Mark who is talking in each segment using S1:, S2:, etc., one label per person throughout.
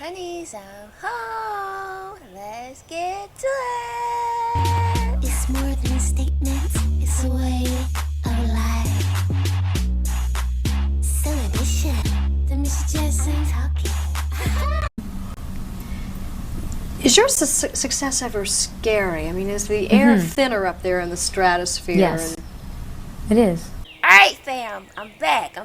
S1: Honeys, I'm home. Let's get to it.
S2: It's more than a statement, it's a way of life. Celebration. The Mr. Jackson talking.
S3: Is your success ever scary? I mean, is the air thinner up there in the stratosphere?
S4: Yes, it is.
S1: Alright, fam, I'm back.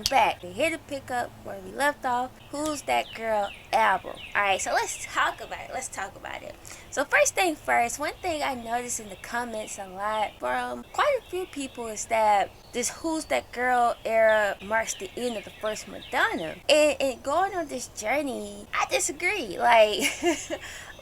S1: We're here to pick up where we left off. Who's That Girl album. Alright, so let's talk about it. So first thing first, one thing I noticed in the comments a lot from quite a few people is that this Who's That Girl era marks the end of the first Madonna. And going on this journey, I disagree. Like,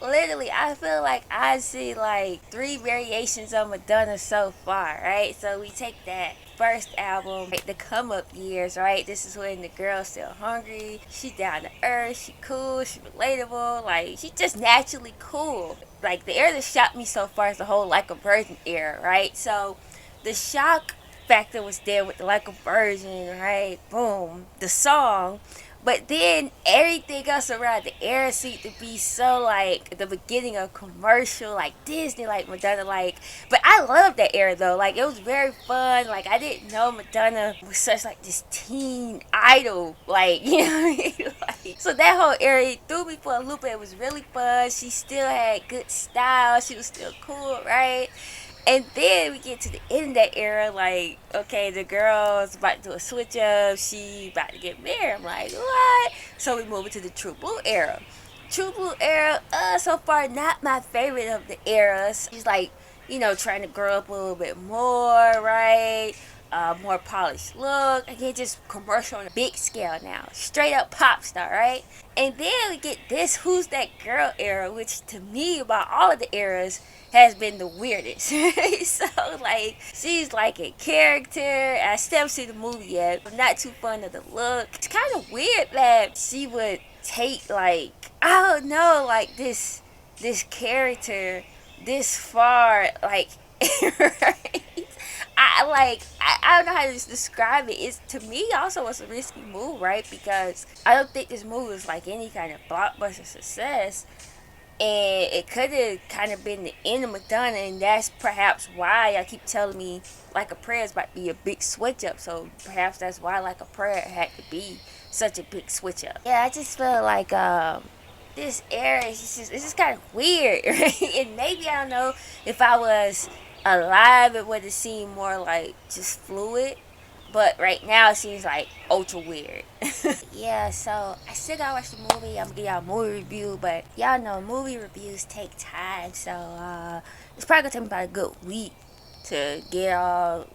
S1: literally, I feel like I see like 3 variations of Madonna so far, right? So we take that first album, right, the come up years, right? This is when the girl's still hungry, she down to earth, she cool, she relatable, like she just naturally cool. Like the era that shocked me so far is the whole Like a Virgin era, right? So the shock factor was there with the Like a Virgin, right? Boom, the song. But then everything else around the era seemed to be so like the beginning of commercial, like Disney, like Madonna, like. But I loved that era though. Like it was very fun. Like I didn't know Madonna was such like this teen idol. Like you know what I mean? Like, so that whole era threw me for a loop. It was really fun. She still had good style. She was still cool, right? And then we get to the end of that era, like, okay, the girl's about to do a switch up, she about to get married. I'm like, what? So we move into the True Blue era. True Blue era, so far not my favorite of the eras. She's like, you know, trying to grow up a little bit more, right? More polished look. Again, just commercial on a big scale now. Straight up pop star, right? And then we get this Who's That Girl era, which to me, about all of the eras, has been the weirdest. So, like, she's like a character. I still haven't seen the movie yet. I'm not too fond of the look. It's kind of weird that she would take, like, I don't know, like, this character this far, like, right? I don't know how to describe it. It's, to me, also was a risky move, right? Because I don't think this movie was like any kind of blockbuster success. And it could have kind of been the end of Madonna, and that's perhaps why y'all keep telling me Like a Prayer is about to be a big switch up. So perhaps that's why Like a Prayer had to be such a big switch up. Yeah, I just feel like this era is just kind of weird, right? And maybe, I don't know, if I was alive, it would have seemed more like just fluid. But right now it seems like ultra weird. Yeah, so I still gotta watch the movie. I'm gonna give y'all a movie review, but y'all know movie reviews take time, so it's probably gonna take me about a good week to get all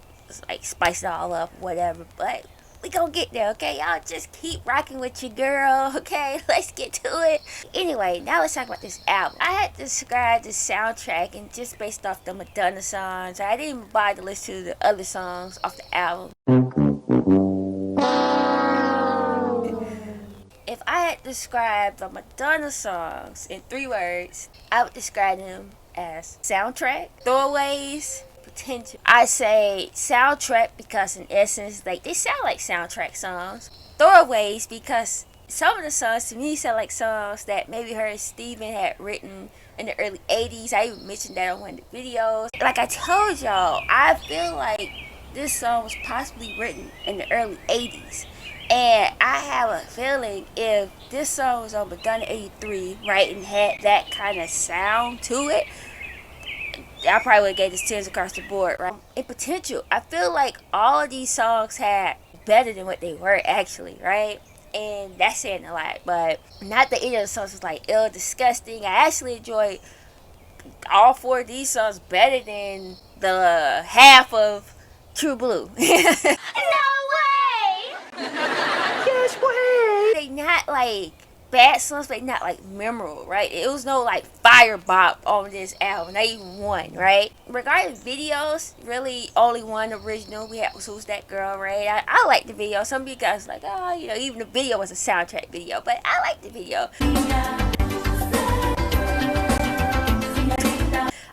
S1: like spice it all up, whatever. But we gonna get there, okay? Y'all just keep rocking with your girl, okay? Let's get to it. Anyway, now let's talk about this album. I had to describe the soundtrack, and just based off the Madonna songs, I didn't even bother to listen to the other songs off the album. If I had to describe the Madonna songs in 3 words, I would describe them as soundtrack, throwaways, potential. I say soundtrack because in essence, like, they sound like soundtrack songs. Throwaways because some of the songs to me sound like songs that maybe her and Steven had written in the early 80s. I even mentioned that on one of the videos. Like I told y'all, I feel like this song was possibly written in the early 80s. And I have a feeling if this song was on Madonna 83, right, and had that kind of sound to it, I probably would have gave this 10s across the board, right? In potential, I feel like all of these songs had better than what they were actually, right? And that's saying a lot, but not that any of the songs was like ill, disgusting. I actually enjoyed all 4 of these songs better than the half of True Blue.
S3: Yes, way!
S1: They not like bad songs, but they not like memorable, right? It was no like fire bop on this album, not even one, right? Regarding videos, really only one original we had was Who's That Girl, right? I like the video. Some of you guys like, oh, you know, even the video was a soundtrack video, but I like the video.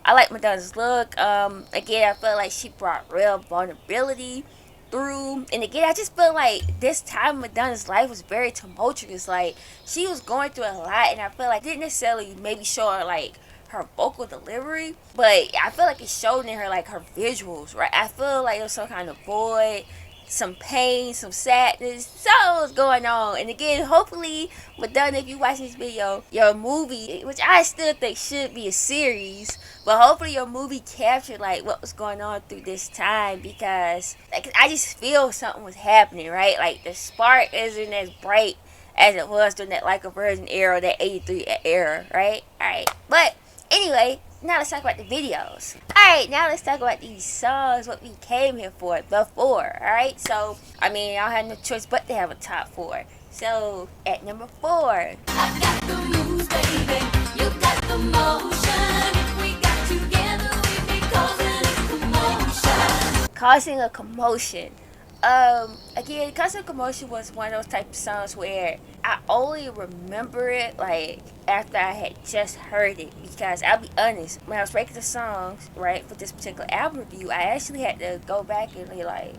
S1: I like Madonna's look. Again, I feel like she brought real vulnerability through. And again, I just feel like this time in Madonna's life was very tumultuous. Like, she was going through a lot, and I feel like didn't necessarily maybe show her like her vocal delivery, but I feel like it showed in her like her visuals, right? I feel like there was some kind of void, some pain, some sadness, something was going on. And again, hopefully, Madonna, if you watch this video, your movie, which I still think should be a series, but hopefully your movie captured like what was going on through this time, because like I just feel something was happening, right? Like the spark isn't as bright as it was during that Like a Virgin era, that 83 era, right? Alright, but anyway, now let's talk about the videos. Alright, now let's talk about these songs, what we came here for, the four. Alright, so, I mean, I don't have no choice but to have a top four. So, at number 4.
S2: I got the moves, baby. You got the motion. If we got together, we'd be causing a commotion.
S1: Causing a Commotion. Again, Causing a Commotion was one of those type of songs where I only remember it like after I had just heard it, because I'll be honest, when I was ranking the songs, right, for this particular album review, I actually had to go back and be like,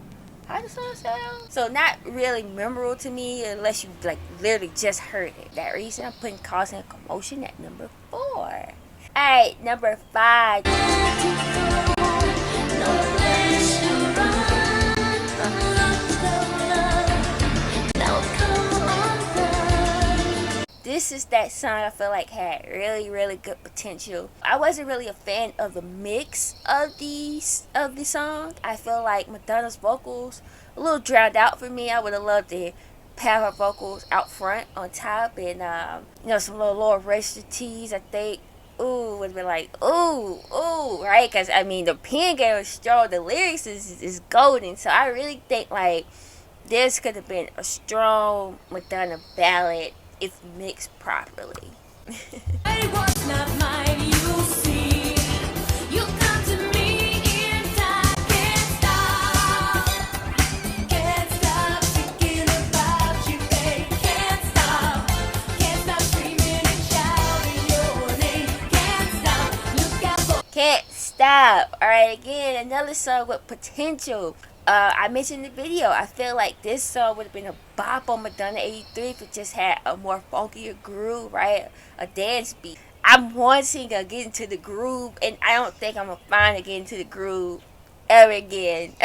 S1: how does the song sound? So not really memorable to me unless you like literally just heard it. That reason I'm putting Causing a Commotion at number 4. Alright, number 5. This is that song I feel like had really good potential. I wasn't really a fan of the mix of the song. I feel like Madonna's vocals a little drowned out for me. I would have loved to have her vocals out front on top, and some little lower register I think. Ooh, would have been like, ooh, right? Because I mean, the pen game is strong, the lyrics is golden. So I really think like this could have been a strong Madonna ballad if mixed properly.
S2: I was not mine, you see. You come to me and I can't stop thinking about you, babe. Can't stop screaming and shouting your name. Can't stop, look out for.
S1: Can't Stop. Alright, again, another song with potential. I mentioned in the video, I feel like this song would have been a bop on Madonna 83 if it just had a more funkier groove, right? A dance beat. I'm wanting to get into the groove, and I don't think I'm going to find a get into the groove ever again.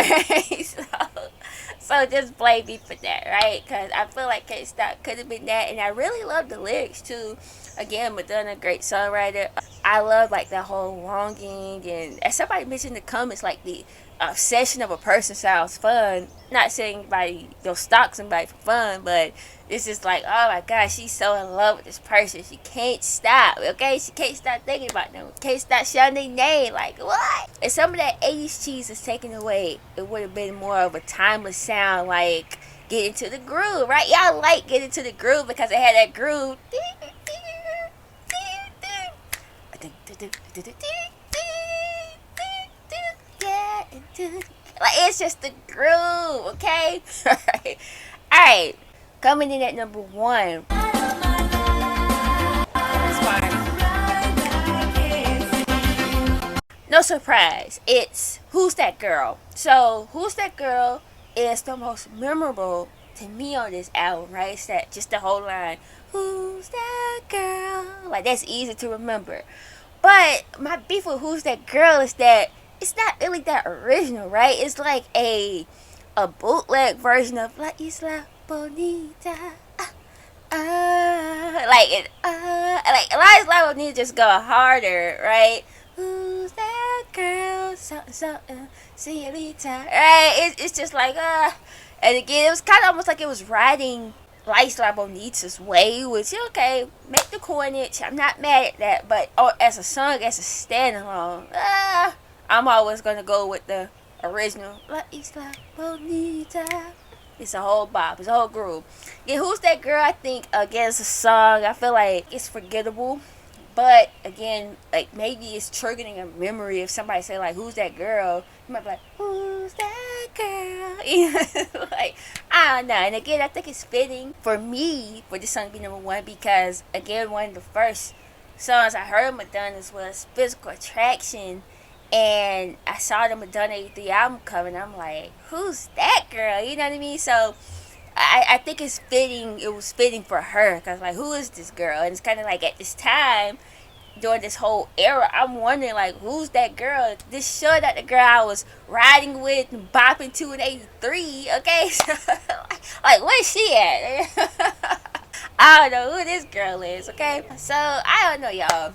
S1: So just blame me for that, right? Because I feel like Can't Stop could have been that, and I really love the lyrics too. Again, Madonna, great songwriter. I love like the whole longing, and as somebody mentioned in the comments, like the obsession of a person sounds fun. Not saying anybody don't stalk somebody for fun, but it's just like, oh my gosh, she's so in love with this person. She can't stop, okay? She can't stop thinking about them. Can't stop shouting their name. Like, what? If some of that 80s cheese is taken away, it would have been more of a timeless sound, like Get Into the Groove, right? Y'all like Get Into the Groove because it had that groove. Like, it's just the groove, okay? Alright, coming in at number 1. No surprise, it's Who's That Girl? So, Who's That Girl is the most memorable to me on this album, right? It's that, just the whole line, who's that girl? Like, that's easy to remember. But my beef with Who's That Girl is that it's not really that original, right? It's like a bootleg version of La Isla Bonita. Like La Isla Bonita just go harder, right? Who's that girl? Something, señorita. Right? It's just like, and again, it was kind of almost like it was riding La Isla Bonita's way, which, okay, make the coinage. I'm not mad at that, but as a song, as a standalone, I'm always going to go with the original La Isla Bonita. It's a whole bop. It's a whole groove. Yeah, Who's That Girl? I think, again, it's a song. I feel like it's forgettable. But, again, like, maybe it's triggering a memory. If somebody say, like, who's that girl? You might be like, who's that girl? You know, like, I don't know. And, again, I think it's fitting for me for this song to be number 1 because, again, one of the first songs I heard Madonna's was Physical Attraction. and I saw the Madonna 83 album cover, and I'm like, who's that girl? You know what I mean? So I think it's fitting. It was fitting for her because like, who is this girl? And it's kind of like at this time during this whole era, I'm wondering like, who's that girl? This sure that the girl I was riding with and bopping to in '83. Okay, so, like where's she at? I don't know who this girl is. Okay, so I don't know, y'all.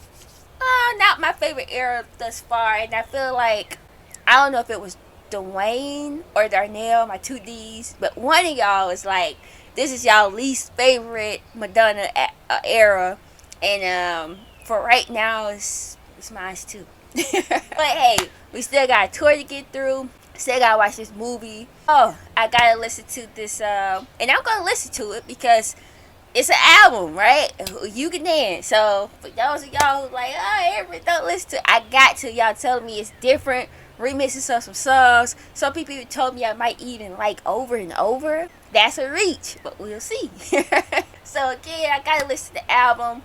S1: Not my favorite era thus far, and I feel like I don't know if it was Dwayne or Darnell, my two D's, but one of y'all is like, this is y'all least favorite Madonna era, and for right now, it's mine too. But hey, we still got a tour to get through. Still gotta watch this movie. Oh, I gotta listen to this, and I'm gonna listen to it because it's an album, right? You can dance. So for those of y'all who like, oh, Empress, don't listen to it, I got to. Y'all telling me it's different remixes of some songs. Some people even told me I might even like Over and Over. That's a reach, but we'll see. So again, I gotta listen to the album.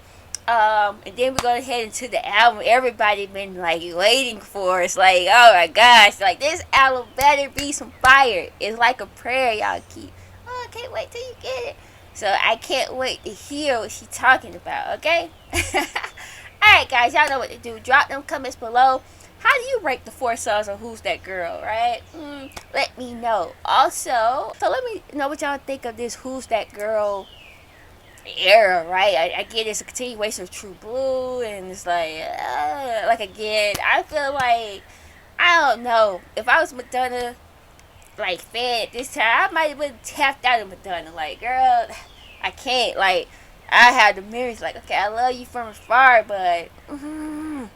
S1: And then we're gonna head into the album everybody been like waiting for. It's like, oh my gosh, like this album better be some fire. It's like a prayer y'all keep. Oh, I can't wait till you get it. So I can't wait to hear what she's talking about, okay? Alright guys, y'all know what to do. Drop them comments below. How do you rank the 4 songs on Who's That Girl, right? Let me know. Also, so let me know what y'all think of this Who's That Girl era, right? I get it's a continuation of True Blue, and it's like again, I feel like, I don't know, if I was Madonna like fan at this time, I might have been tapped out of Madonna. Like, girl, I can't. Like, I had the mirrors. Like, okay, I love you from afar, but I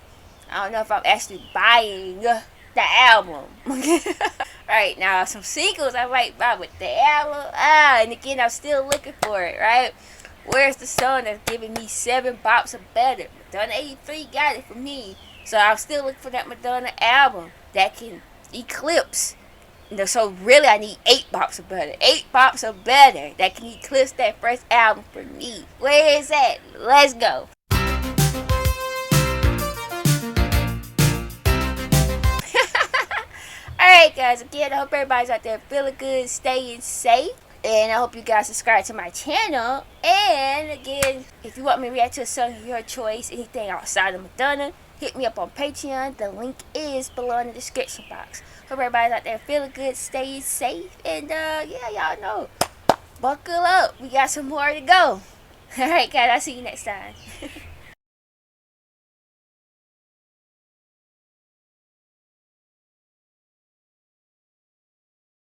S1: don't know if I'm actually buying the album. Right now, some singles I might buy, with the album, and again, I'm still looking for it. Right? Where's the song that's giving me 7 bops or better? Madonna 83 got it for me. So I'm still looking for that Madonna album that can eclipse. So really, I need 8 bops or better. 8 bops or better that can eclipse that first album for me. Where is that? Let's go. Alright guys, again, I hope everybody's out there feeling good, staying safe. And I hope you guys subscribe to my channel. And again, if you want me to react to a song of your choice, anything outside of Madonna, hit me up on Patreon. The link is below in the description box. Hope everybody's out there feeling good, staying safe. And yeah, y'all know, buckle up. We got some more to go. Alright guys, I'll see you next time.